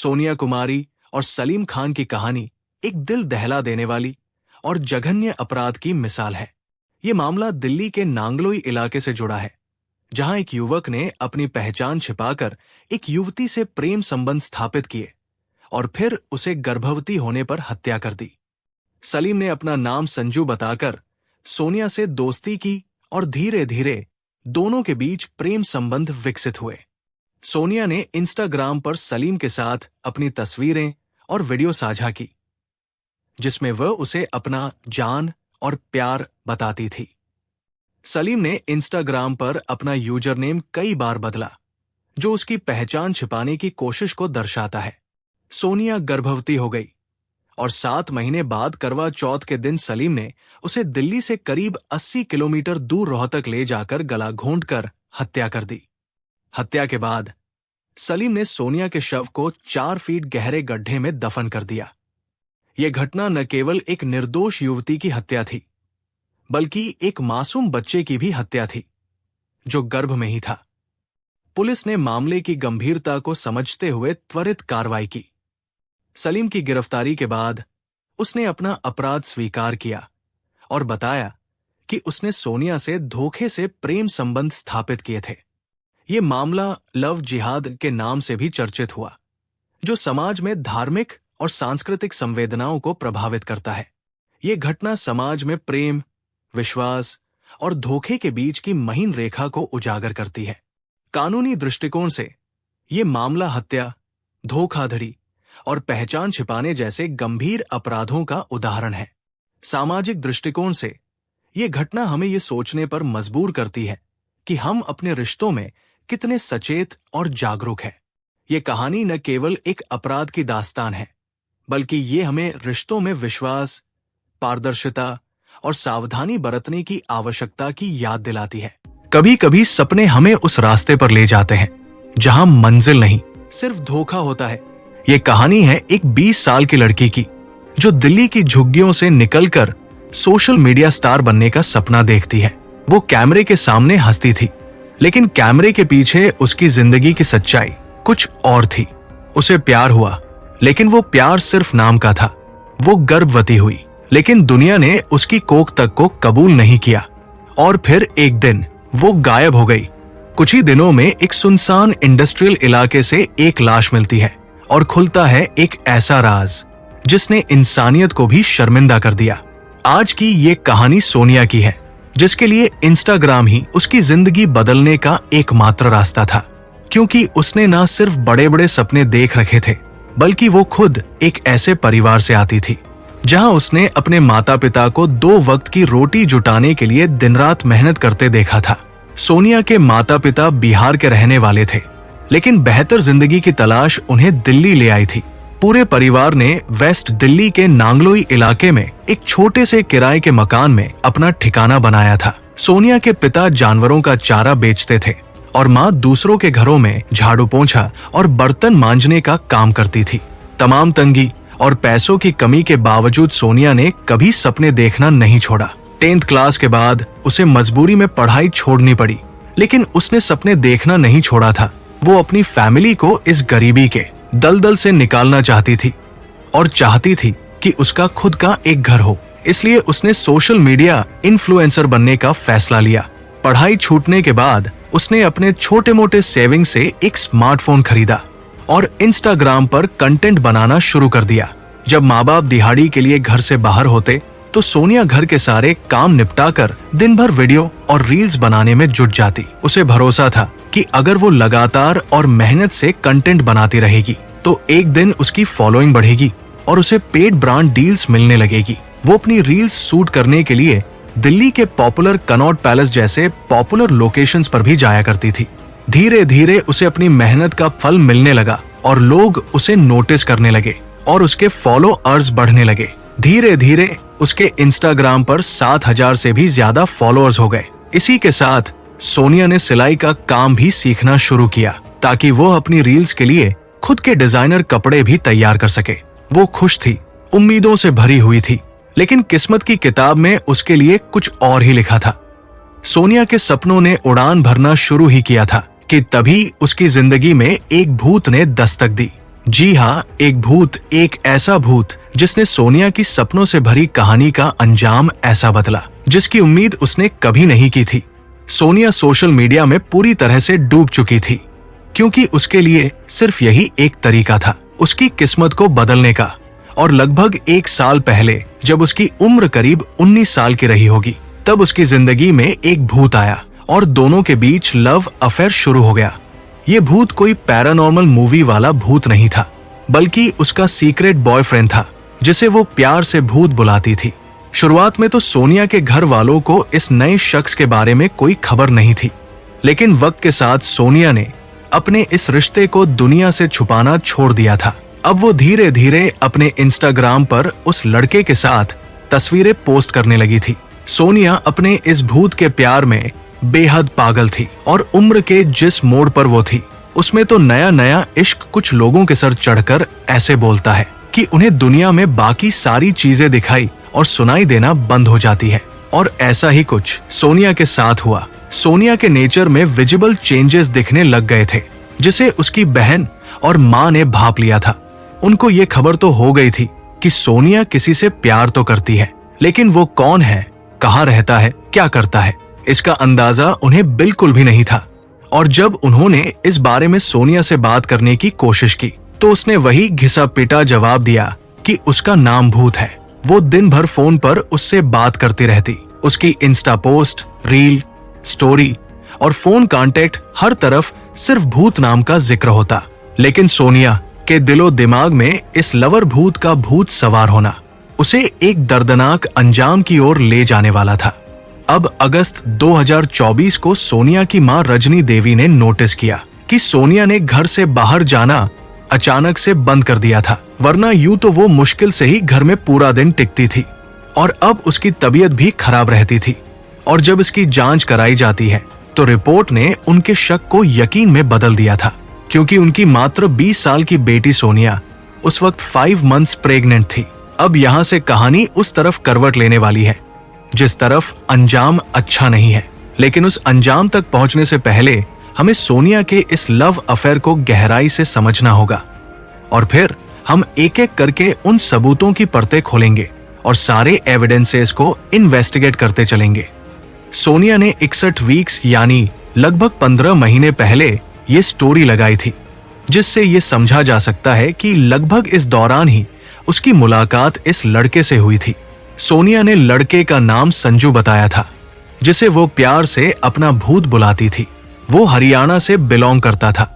सोनिया कुमारी और सलीम खान की कहानी एक दिल दहला देने वाली और जघन्य अपराध की मिसाल है। ये मामला दिल्ली के नांगलोई इलाके से जुड़ा है, जहां एक युवक ने अपनी पहचान छिपाकर एक युवती से प्रेम संबंध स्थापित किए और फिर उसे गर्भवती होने पर हत्या कर दी। सलीम ने अपना नाम संजू बताकर सोनिया से दोस्ती की और धीरे धीरे दोनों के बीच प्रेम संबंध विकसित हुए। सोनिया ने इंस्टाग्राम पर सलीम के साथ अपनी तस्वीरें और वीडियो साझा की, जिसमें वह उसे अपना जान और प्यार बताती थी। सलीम ने इंस्टाग्राम पर अपना यूजर नेम कई बार बदला, जो उसकी पहचान छिपाने की कोशिश को दर्शाता है। सोनिया गर्भवती हो गई और 7 महीने बाद करवा चौथ के दिन सलीम ने उसे दिल्ली से करीब 80 किलोमीटर दूर रोहतक ले जाकर गला घोंटकर हत्या कर दी। हत्या के बाद सलीम ने सोनिया के शव को 4 फीट गहरे गड्ढे में दफन कर दिया। यह घटना न केवल एक निर्दोष युवती की हत्या थी, बल्कि एक मासूम बच्चे की भी हत्या थी, जो गर्भ में ही था। पुलिस ने मामले की गंभीरता को समझते हुए त्वरित कार्रवाई की। सलीम की गिरफ्तारी के बाद उसने अपना अपराध स्वीकार किया और बताया कि उसने सोनिया से धोखे से प्रेम संबंध स्थापित किए थे। ये मामला लव जिहाद के नाम से भी चर्चित हुआ, जो समाज में धार्मिक और सांस्कृतिक संवेदनाओं को प्रभावित करता है। ये घटना समाज में प्रेम, विश्वास और धोखे के बीच की महीन रेखा को उजागर करती है। कानूनी दृष्टिकोण से ये मामला हत्या, धोखाधड़ी और पहचान छिपाने जैसे गंभीर अपराधों का उदाहरण है। सामाजिक दृष्टिकोण से ये घटना हमें ये सोचने पर मजबूर करती है कि हम अपने रिश्तों में कितने सचेत और जागरूक हैं। ये कहानी न केवल एक अपराध की दास्तान है, बल्कि ये हमें रिश्तों में विश्वास, पारदर्शिता और सावधानी बरतने की आवश्यकता की याद दिलाती है। कभी कभी सपने हमें उस रास्ते पर ले जाते हैं जहां मंजिल नहीं, सिर्फ धोखा होता है। ये कहानी है एक 20 साल की लड़की की, जो दिल्ली की झुग्गियों से निकलकर सोशल मीडिया स्टार बनने का सपना देखती है। वो कैमरे के सामने हंसती थी, लेकिन कैमरे के पीछे उसकी जिंदगी की सच्चाई कुछ और थी। उसे प्यार हुआ, लेकिन वो प्यार सिर्फ नाम का था। वो गर्भवती हुई, लेकिन दुनिया ने उसकी कोख तक को कबूल नहीं किया और फिर एक दिन वो गायब हो गई। कुछ ही दिनों में एक सुनसान इंडस्ट्रियल इलाके से एक लाश मिलती है और खुलता है एक ऐसा राज जिसने इंसानियत को भी शर्मिंदा कर दिया। आज की ये कहानी सोनिया की है, जिसके लिए इंस्टाग्राम ही उसकी जिंदगी बदलने का एकमात्र रास्ता था, क्योंकि उसने ना सिर्फ बड़े बड़े सपने देख रखे थे, बल्कि वो खुद एक ऐसे परिवार से आती थी जहां उसने अपने माता पिता को 2 वक्त की रोटी जुटाने के लिए दिन रात मेहनत करते देखा था। सोनिया के माता पिता बिहार के रहने वाले थे, लेकिन बेहतर जिंदगी की तलाश उन्हें दिल्ली ले आई थी। पूरे परिवार ने वेस्ट दिल्ली के नांगलोई इलाके में एक छोटे से किराए के मकान में अपना ठिकाना बनाया था। सोनिया के पिता जानवरों का चारा बेचते थे और माँ दूसरों के घरों में झाड़ू पोंछा और बर्तन मांजने का काम करती थी। तमाम तंगी और पैसों की कमी के बावजूद सोनिया ने कभी सपने देखना नहीं छोड़ा। 10th क्लास के बाद उसे मजबूरी में पढ़ाई छोड़नी पड़ी, लेकिन उसने सपने देखना नहीं छोड़ा था। वो अपनी फैमिली को इस गरीबी के दलदल से निकालना चाहती थी और चाहती थी कि उसका खुद का एक घर हो। इसलिए उसने सोशल मीडिया इन्फ्लुएंसर बनने का फैसला लिया। पढ़ाई छूटने के बाद उसने अपने छोटे मोटे सेविंग से एक स्मार्टफोन खरीदा और इंस्टाग्राम पर कंटेंट बनाना शुरू कर दिया। जब माँ बाप दिहाड़ी के लिए घर से बाहर होते, तो सोनिया घर के सारे काम निपटाकर दिन भर वीडियो और रील्स बनाने में जुट जाती। उसे भरोसा था कि अगर वो लगातार और मेहनत से कंटेंट बनाती रहेगी, तो एक दिन उसकी फॉलोइंग बढ़ेगी और उसे पेड ब्रांड डील्स मिलने लगेगी। वो अपनी रील्स शूट करने के लिए दिल्ली के पॉपुलर कनॉट पैलेस जैसे पॉपुलर लोकेशंस पर भी जाया करती थी। धीरे धीरे उसे अपनी मेहनत का फल मिलने लगा और लोग उसे नोटिस करने लगे और उसके फॉलोअर्स बढ़ने लगे। धीरे धीरे उसके इंस्टाग्राम पर 7,000 से भी ज्यादा फॉलोअर्स हो गए। इसी के साथ सोनिया ने सिलाई का काम भी सीखना शुरू किया, ताकि वो अपनी रील्स के लिए खुद के डिजाइनर कपड़े भी तैयार कर सके। वो खुश थी, उम्मीदों से भरी हुई थी, लेकिन किस्मत की किताब में उसके लिए कुछ और ही लिखा था। सोनिया के सपनों ने उड़ान भरना शुरू ही किया था कि तभी उसकी जिंदगी में एक भूत ने दस्तक दी। जी हाँ, एक भूत, एक ऐसा भूत जिसने सोनिया की सपनों से भरी कहानी का अंजाम ऐसा बदला जिसकी उम्मीद उसने कभी नहीं की थी। सोनिया सोशल मीडिया में पूरी तरह से डूब चुकी थी, क्योंकि उसके लिए सिर्फ यही एक तरीका था उसकी किस्मत को बदलने का। और लगभग 1 साल पहले, जब उसकी उम्र करीब 19 साल की रही होगी, तब उसकी जिंदगी में एक भूत आया और दोनों के बीच लव अफेयर शुरू हो गया। ये भूत कोई पैरानॉर्मल मूवी वाला भूत नहीं था, बल्कि उसका सीक्रेट बॉयफ्रेंड था जिसे वो प्यार से भूत बुलाती थी। शुरुआत में तो सोनिया के घर वालों को इस नए शख्स के बारे में कोई खबर नहीं थी, लेकिन वक्त के साथ सोनिया ने अपने इस रिश्ते को दुनिया से छुपाना छोड़ दिया था। अब वो धीरे धीरे अपने इंस्टाग्राम पर उस लड़के के साथ तस्वीरें पोस्ट करने लगी थी। सोनिया अपने इस भूत के प्यार में बेहद पागल थी और उम्र के जिस मोड़ पर वो थी, उसमें तो नया नया इश्क कुछ लोगों के सर चढ़कर ऐसे बोलता है कि उन्हें दुनिया में बाकी सारी चीजें दिखाई और सुनाई देना बंद हो जाती है। और ऐसा ही कुछ सोनिया के साथ हुआ। सोनिया के नेचर में विजिबल चेंजेस दिखने लग गए थे, जिसे उसकी बहन और माँ ने भांप लिया था। उनको ये खबर तो हो गई थी कि सोनिया किसी से प्यार तो करती है, लेकिन वो कौन है, कहाँ रहता है, क्या करता है, इसका अंदाजा उन्हें बिल्कुल भी नहीं था। और जब उन्होंने इस बारे में सोनिया से बात करने की कोशिश की, तो उसने वही घिसा पिटा जवाब दिया कि उसका नाम भूत है। वो दिन भर फोन पर उससे बात करती रहती। उसकी इंस्टा पोस्ट, रील, स्टोरी और फोन कांटेक्ट, हर तरफ सिर्फ भूत नाम का जिक्र होता। लेकिन सोनिया के दिलो दिमाग में इस लवर भूत का भूत सवार होना उसे एक दर्दनाक अंजाम की ओर ले जाने वाला था। अब अगस्त 2024 को सोनिया की मां रजनी देवी ने नोटिस किया कि सोनिया ने घर से बाहर जाना अचानक से बंद कर दिया था, वरना यूं तो वो मुश्किल से ही घर में पूरा दिन टिकती थी और अब उसकी तबीयत भी खराब रहती थी। और जब इसकी जांच कराई जाती है तो रिपोर्ट ने उनके शक को यकीन में बदल दिया था, क्योंकि उनकी मात्र 20 साल की बेटी सोनिया उस वक्त 5 मंथ्स प्रेग्नेंट थी। अब यहाँ से कहानी उस तरफ करवट लेने वाली है जिस तरफ अंजाम अच्छा नहीं है। लेकिन उस अंजाम तक पहुंचने से पहले हमें सोनिया के इस लव अफेयर को गहराई से समझना होगा और फिर हम एक एक करके उन सबूतों की परतें खोलेंगे और सारे एविडेंसेस को इन्वेस्टिगेट करते चलेंगे। सोनिया ने 61 वीक्स यानी लगभग 15 महीने पहले ये स्टोरी लगाई थी, जिससे ये समझा जा सकता है कि लगभग इस दौरान ही उसकी मुलाकात इस लड़के से हुई थी। सोनिया ने लड़के का नाम संजू बताया था, जिसे वो प्यार से अपना भूत बुलाती थी। वो हरियाणा से बिलोंग करता था,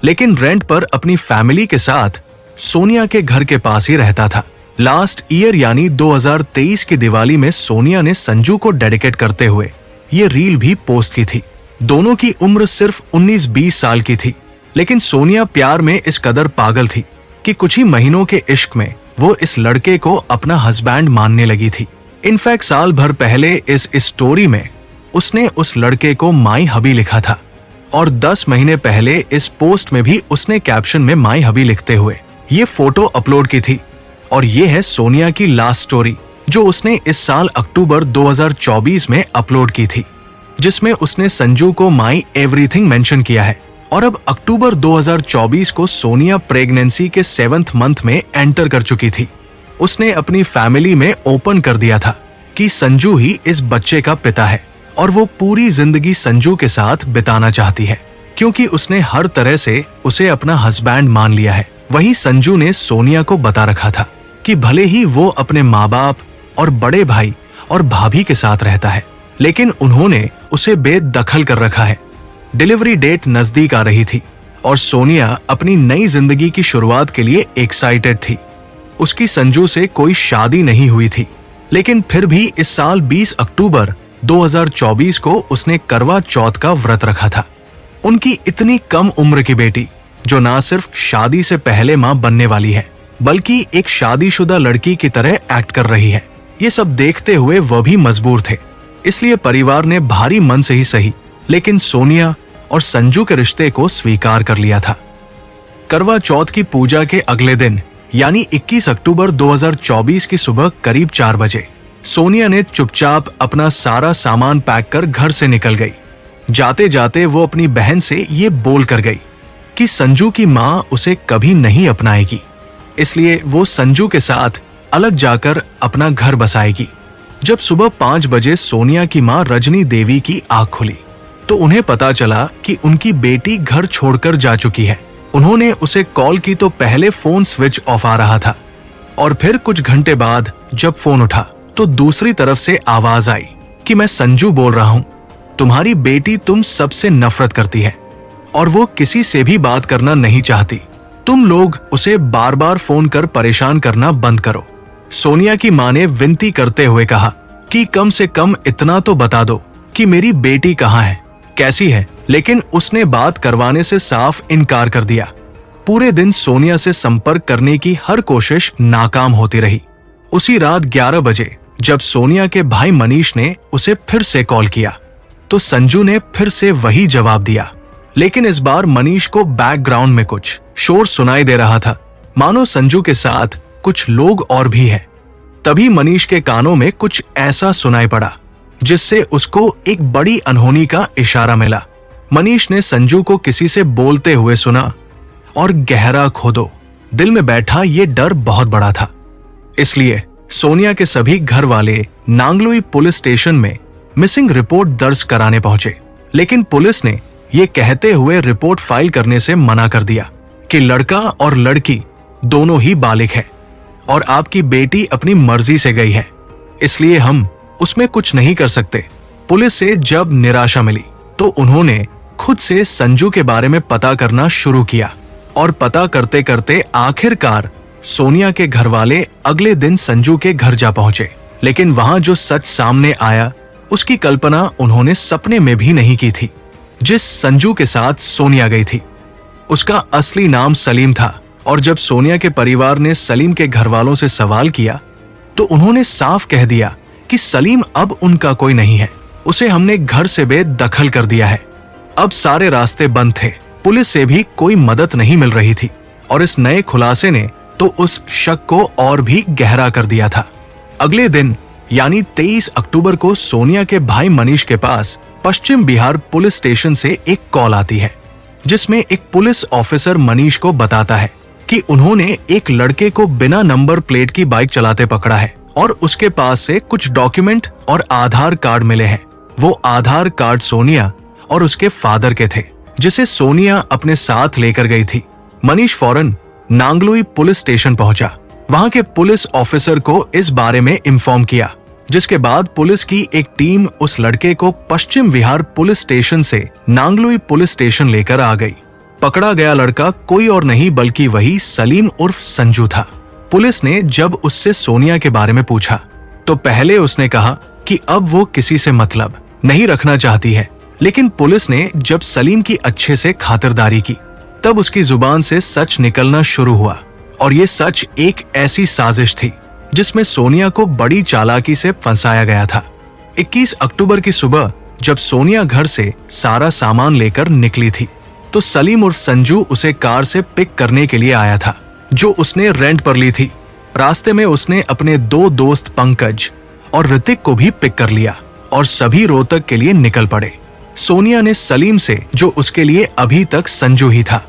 लेकिन रेंट पर अपनी फैमिली के साथ सोनिया के घर के पास ही रहता था। लास्ट ईयर यानी 2023 की दिवाली में सोनिया ने संजू को डेडिकेट करते हुए ये रील भी पोस्ट की थी। दोनों की उम्र सिर्फ 19-20 साल की थी, लेकिन सोनिया प्यार में इस कदर पागल थी कि कुछ ही महीनों के इश्क में वो इस लड़के को अपना हस्बैंड मानने लगी थी। इनफैक्ट साल भर पहले इस स्टोरी में उसने उस लड़के को माई हबी लिखा था और 10 महीने पहले इस पोस्ट में भी उसने कैप्शन में माई हबी लिखते हुए ये फोटो अपलोड की थी। और ये है सोनिया की लास्ट स्टोरी, जो उसने इस साल अक्टूबर 2024 में अपलोड की थी, जिसमें उसने संजू को माई एवरीथिंग मेंशन किया है। और अब अक्टूबर 2024 को सोनिया प्रेगनेंसी के 7th मंथ में एंटर कर चुकी थी। उसने अपनी फैमिली में ओपन कर दिया था कि संजू ही इस बच्चे का पिता है और वो पूरी जिंदगी संजू के साथ बिताना चाहती है, क्योंकि उसने हर तरह से उसे अपना हस्बैंड मान लिया है। वहीं संजू ने सोनिया को बता रखा था कि भले ही वो अपने माँ बाप और बड़े भाई और भाभी के साथ रहता है, लेकिन उन्होंने उसे बेदखल कर रखा है। डिलीवरी डेट नजदीक आ रही थी और सोनिया अपनी नई जिंदगी की शुरुआत के लिए एक्साइटेड थी। उसकी संजू से कोई शादी नहीं हुई थी, लेकिन फिर भी इस साल 20 अक्टूबर 2024 को उसने करवा चौथ का व्रत रखा था। उनकी इतनी कम उम्र की बेटी, जो ना सिर्फ शादी से पहले मां बनने वाली है, बल्कि एक शादीशुदा लड़की की तरह एक्ट कर रही है, ये सब देखते हुए वह भी मजबूर थे। इसलिए परिवार ने भारी मन से ही सही, लेकिन सोनिया और संजू के रिश्ते को स्वीकार कर लिया था। करवा चौथ की पूजा के अगले दिन यानी 21 अक्टूबर 2024 की सुबह करीब 4 बजे सोनिया ने चुपचाप अपना सारा सामान पैक कर घर से निकल गई। जाते जाते वो अपनी बहन से ये बोल कर गई कि संजू की माँ उसे कभी नहीं अपनाएगी, इसलिए वो संजू के साथ अलग जाकर अपना घर बसाएगी। जब सुबह 5 बजे सोनिया की माँ रजनी देवी की आंख खुली तो उन्हें पता चला कि उनकी बेटी घर छोड़कर जा चुकी है। उन्होंने उसे कॉल की तो पहले फोन स्विच ऑफ आ रहा था और फिर कुछ घंटे बाद जब फोन उठा तो दूसरी तरफ से आवाज आई कि मैं संजू बोल रहा हूँ, तुम्हारी बेटी तुम सबसे नफरत करती है और वो किसी से भी बात करना नहीं चाहती। तुम लोग उसे बार बार फोन कर परेशान करना बंद करो। सोनिया की मां ने विनती करते हुए कहा कि कम से कम इतना तो बता दो कि मेरी बेटी कहाँ है, कैसी है, लेकिन उसने बात करवाने से साफ इनकार कर दिया। पूरे दिन सोनिया से संपर्क करने की हर कोशिश नाकाम होती रही। उसी रात 11 बजे जब सोनिया के भाई मनीष ने उसे फिर से कॉल किया तो संजू ने फिर से वही जवाब दिया, लेकिन इस बार मनीष को बैकग्राउंड में कुछ शोर सुनाई दे रहा था, मानो संजू के साथ कुछ लोग और भी हैं। तभी मनीष के कानों में कुछ ऐसा सुनाई पड़ा जिससे उसको एक बड़ी अनहोनी का इशारा मिला। मनीष ने संजू को किसी से बोलते हुए सुना और गहरा खोदो दिल में बैठा ये डर बहुत बड़ा था। इसलिए सोनिया के सभी घर वाले नांगलोई पुलिस स्टेशन में मिसिंग रिपोर्ट दर्ज कराने पहुंचे, लेकिन पुलिस ने ये कहते हुए रिपोर्ट फाइल करने से मना कर दिया कि लड़का और लड़की दोनों ही बालिग है और आपकी बेटी अपनी मर्जी से गई है, इसलिए हम उसमें कुछ नहीं कर सकते। पुलिस से जब निराशा मिली तो उन्होंने खुद से संजू के बारे में पता करना शुरू किया और पता करते करते आखिरकार सोनिया के घर वाले अगले दिन संजू के घर जा पहुंचे। लेकिन वहां जो सच सामने आया उसकी कल्पना उन्होंने सपने में भी नहीं की थी। जिस संजू के साथ सोनिया गई थी उसका असली नाम सलीम था और जब सोनिया के परिवार ने सलीम के घर वालों से सवाल किया तो उन्होंने साफ कह दिया कि सलीम अब उनका कोई नहीं है, उसे हमने घर से बेदखल कर दिया है। अब सारे रास्ते बंद थे, पुलिस से भी कोई मदद नहीं मिल रही थी और इस नए खुलासे ने तो उस शक को और भी गहरा कर दिया था। अगले दिन यानी 23 अक्टूबर को सोनिया के भाई मनीष के पास पश्चिम बिहार पुलिस स्टेशन से एक कॉल आती है जिसमें एक पुलिस ऑफिसर मनीष को बताता है कि उन्होंने एक लड़के को बिना नंबर प्लेट की बाइक चलाते पकड़ा है और उसके पास से कुछ डॉक्यूमेंट और आधार कार्ड मिले हैं। वो आधार कार्ड सोनिया और उसके फादर के थे जिसे सोनिया अपने साथ लेकर गई थी। मनीष फौरन नांगलोई पुलिस स्टेशन पहुंचा। वहां के पुलिस ऑफिसर को इस बारे में इन्फॉर्म किया, जिसके बाद पुलिस की एक टीम उस लड़के को पश्चिम बिहार पुलिस स्टेशन से नांगलोई पुलिस स्टेशन लेकर आ गई। पकड़ा गया लड़का कोई और नहीं बल्कि वही सलीम उर्फ संजू था। पुलिस ने जब उससे सोनिया के बारे में पूछा तो पहले उसने कहा कि अब वो किसी से मतलब नहीं रखना चाहती है, लेकिन पुलिस ने जब सलीम की अच्छे से खातिरदारी की तब उसकी जुबान से सच निकलना शुरू हुआ और ये सच एक ऐसी साजिश थी जिसमें सोनिया को बड़ी चालाकी से फंसाया गया था। 21 अक्टूबर की सुबह जब सोनिया घर से सारा सामान लेकर निकली थी तो सलीम और संजू उसे कार से पिक करने के लिए आया था जो उसने रेंट पर ली थी। रास्ते में उसने अपने 2 दोस्त पंकज और ऋतिक को भी पिक कर लिया और सभी रोहतक के लिए निकल पड़े। सोनिया ने सलीम से, जो उसके लिए अभी तक संजू ही था,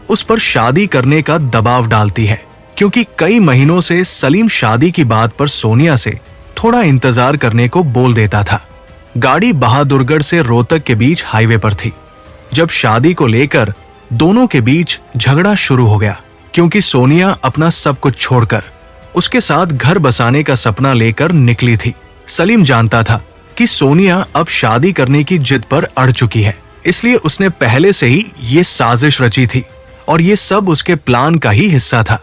उस पर शादी करने का दबाव डालती है क्योंकि कई महीनों से सलीम शादी की बात पर सोनिया से थोड़ा इंतजार करने को बोल देता था। गाड़ी बहादुरगढ़ से रोहतक के बीच हाईवे पर थी जब शादी को लेकर दोनों के बीच झगड़ा शुरू हो गया क्योंकि सोनिया अपना सब कुछ छोड़कर उसके साथ घर बसाने का सपना लेकर निकली थी। सलीम जानता था कि सोनिया अब शादी करने की जिद पर अड़ चुकी है, इसलिए उसने पहले से ही ये साजिश रची थी और ये सब उसके प्लान का ही हिस्सा था।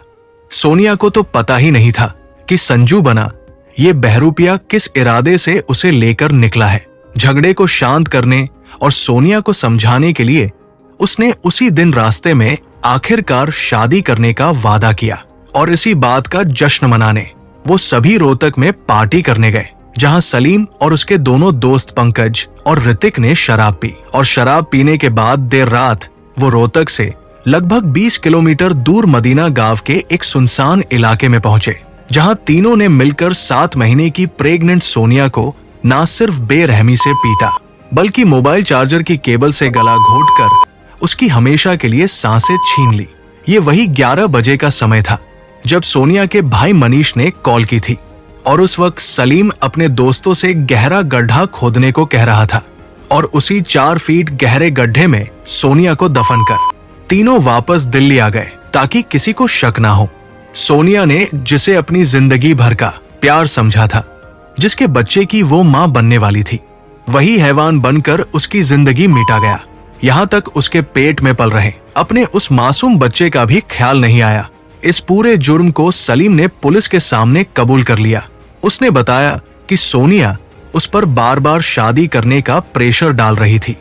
सोनिया को तो पता ही नहीं था कि संजू बना ये बहरूपिया किस इरादे से उसे लेकर निकला है। झगड़े को शांत करने और सोनिया को समझाने के लिए उसने उसी दिन रास्ते में आखिरकार शादी करने का वादा किया और इसी बात का जश्न मनाने वो सभी रोहतक में पार्टी करने गए, जहां सलीम और उसके दोनों दोस्त पंकज और ऋतिक ने शराब पी और शराब पीने के बाद देर रात वो रोहतक से लगभग 20 किलोमीटर दूर मदीना गांव के एक सुनसान इलाके में पहुंचे, जहां तीनों ने मिलकर 7 महीने की प्रेग्नेंट सोनिया को न सिर्फ बेरहमी से पीटा बल्कि मोबाइल चार्जर की केबल से गला घोंटकर उसकी हमेशा के लिए सांसें छीन ली। ये वही 11 बजे का समय था जब सोनिया के भाई मनीष ने कॉल की थी और उस वक्त सलीम अपने दोस्तों से गहरा गड्ढा खोदने को कह रहा था और उसी 4 फीट गहरे गड्ढे में सोनिया को दफन कर तीनों वापस दिल्ली आ गए ताकि किसी को शक ना हो। सोनिया ने जिसे अपनी जिंदगी भर का प्यार समझा था, जिसके बच्चे की वो मां बनने वाली थी, वही हैवान बनकर उसकी जिंदगी मिटा गया। यहाँ तक उसके पेट में पल रहे अपने उस मासूम बच्चे का भी ख्याल नहीं आया। इस पूरे जुर्म को सलीम ने पुलिस के सामने कबूल कर लिया। उसने बताया कि सोनिया उस पर बार बार शादी करने का प्रेशर डाल रही थी,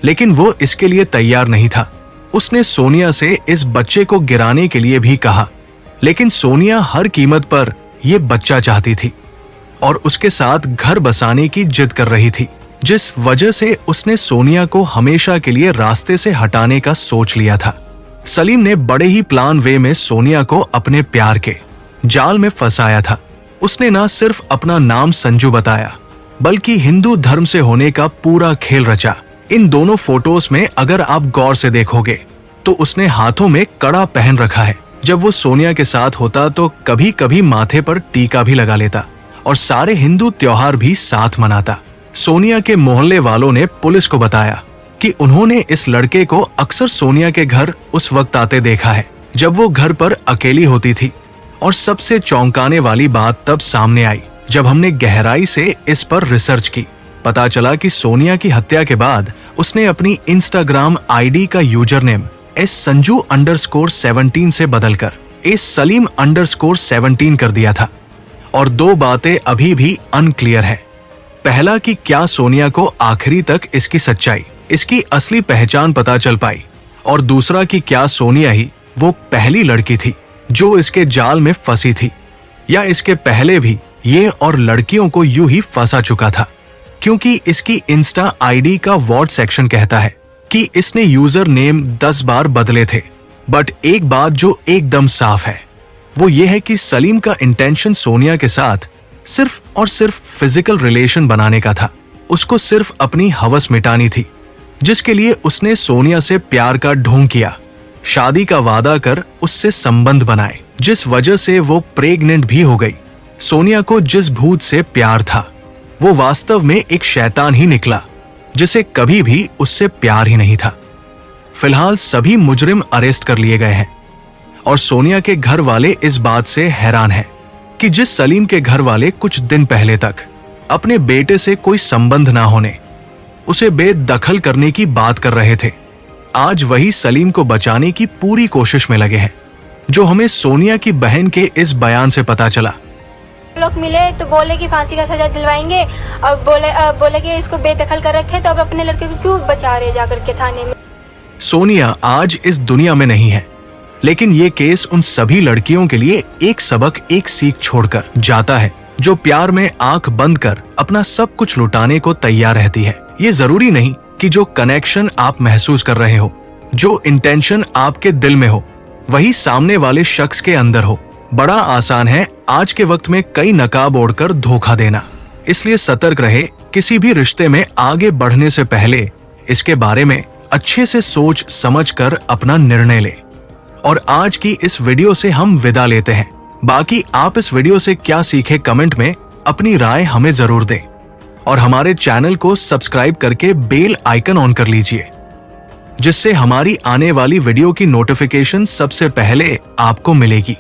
लेकिन वो इसके लिए तैयार नहीं था। उसने सोनिया से इस बच्चे को गिराने के लिए भी कहा, लेकिन सोनिया हर कीमत पर ये बच्चा चाहती थी और उसके साथ घर बसाने की जिद कर रही थी, जिस वजह से उसने सोनिया को हमेशा के लिए रास्ते से हटाने का सोच लिया था। सलीम ने बड़े ही प्लान वे में सोनिया को अपने प्यार के जाल में फंसाया था। उसने न सिर्फ अपना नाम संजू बताया, बल्कि हिंदू धर्म से होने का पूरा खेल रचा। इन दोनों फोटोज में अगर आप गौर से देखोगे तो उसने हाथों में कड़ा पहन रखा है। जब वो सोनिया के साथ होता तो कभी कभी माथे पर टीका भी लगा लेता और सारे हिंदू त्योहार भी साथ मनाता। सोनिया के मोहल्ले वालों ने पुलिस को बताया कि उन्होंने इस लड़के को अक्सर सोनिया के घर उस वक्त आते देखा है जब वो घर पर अकेली होती थी। और सबसे चौंकाने वाली बात तब सामने आई जब हमने गहराई से इस पर रिसर्च की। पता चला कि सोनिया की हत्या के बाद उसने अपनी इंस्टाग्राम आईडी का यूजर नेम संजू_17 से बदलकर सलीम_17 कर दिया था। और 2 बातें अभी भी अनक्लियर है। पहला कि क्या सोनिया को आखिरी तक इसकी सच्चाई, इसकी असली पहचान पता चल पाई, और दूसरा कि क्या सोनिया ही वो पहली लड़की थी जो इसके जाल में फंसी थी, या इसके पहले भी ये और लड़कियों को यूं ही फंसा चुका था। क्योंकि इसकी इंस्टा आईडी का वॉट सेक्शन कहता है कि इसने यूजर नेम 10 बार बदले थे। बट एक बात जो एकदम साफ है वो ये है कि सलीम का इंटेंशन सोनिया के साथ सिर्फ और सिर्फ फिजिकल रिलेशन बनाने का था। उसको सिर्फ अपनी हवस मिटानी थी, जिसके लिए उसने सोनिया से प्यार का ढोंग किया, शादी का वादा कर उससे संबंध बनाए, जिस वजह से वो प्रेग्नेंट भी हो गई। सोनिया को जिस भूत से प्यार था वो वास्तव में एक शैतान ही निकला, जिसे कभी भी उससे प्यार ही नहीं था। फिलहाल सभी मुजरिम अरेस्ट कर लिए गए हैं और सोनिया के घर वाले इस बात से हैरान हैं कि जिस सलीम के घर वाले कुछ दिन पहले तक अपने बेटे से कोई संबंध ना होने, उसे बेदखल करने की बात कर रहे थे, आज वही सलीम को बचाने की पूरी कोशिश में लगे हैं, जो हमें सोनिया की बहन के इस बयान से पता चला। लोग मिले तो बोले कि फांसी का सजा दिलवाएंगे और बोले कि इसको बेदखल कर रखे, तो अब अपने लड़के को क्यों बचा रहे जाकर के थाने में। सोनिया आज इस दुनिया में नहीं है, लेकिन ये केस उन सभी लड़कियों के लिए एक सबक, एक सीख छोड़कर जाता है, जो प्यार में आंख बंद कर अपना सब कुछ लुटाने को तैयार रहती है। ये जरूरी नहीं कि जो कनेक्शन आप महसूस कर रहे हो, जो इंटेंशन आपके दिल में हो, वही सामने वाले शख्स के अंदर हो। बड़ा आसान है आज के वक्त में कई नकाब ओढ़कर धोखा देना, इसलिए सतर्क रहे। किसी भी रिश्ते में आगे बढ़ने से पहले इसके बारे में अच्छे से सोच समझ कर अपना निर्णय ले। और आज की इस वीडियो से हम विदा लेते हैं। बाकी आप इस वीडियो से क्या सीखे कमेंट में अपनी राय हमें जरूर दें और हमारे चैनल को सब्सक्राइब करके बेल आइकन ऑन कर लीजिए, जिससे हमारी आने वाली वीडियो की नोटिफिकेशन सबसे पहले आपको मिलेगी।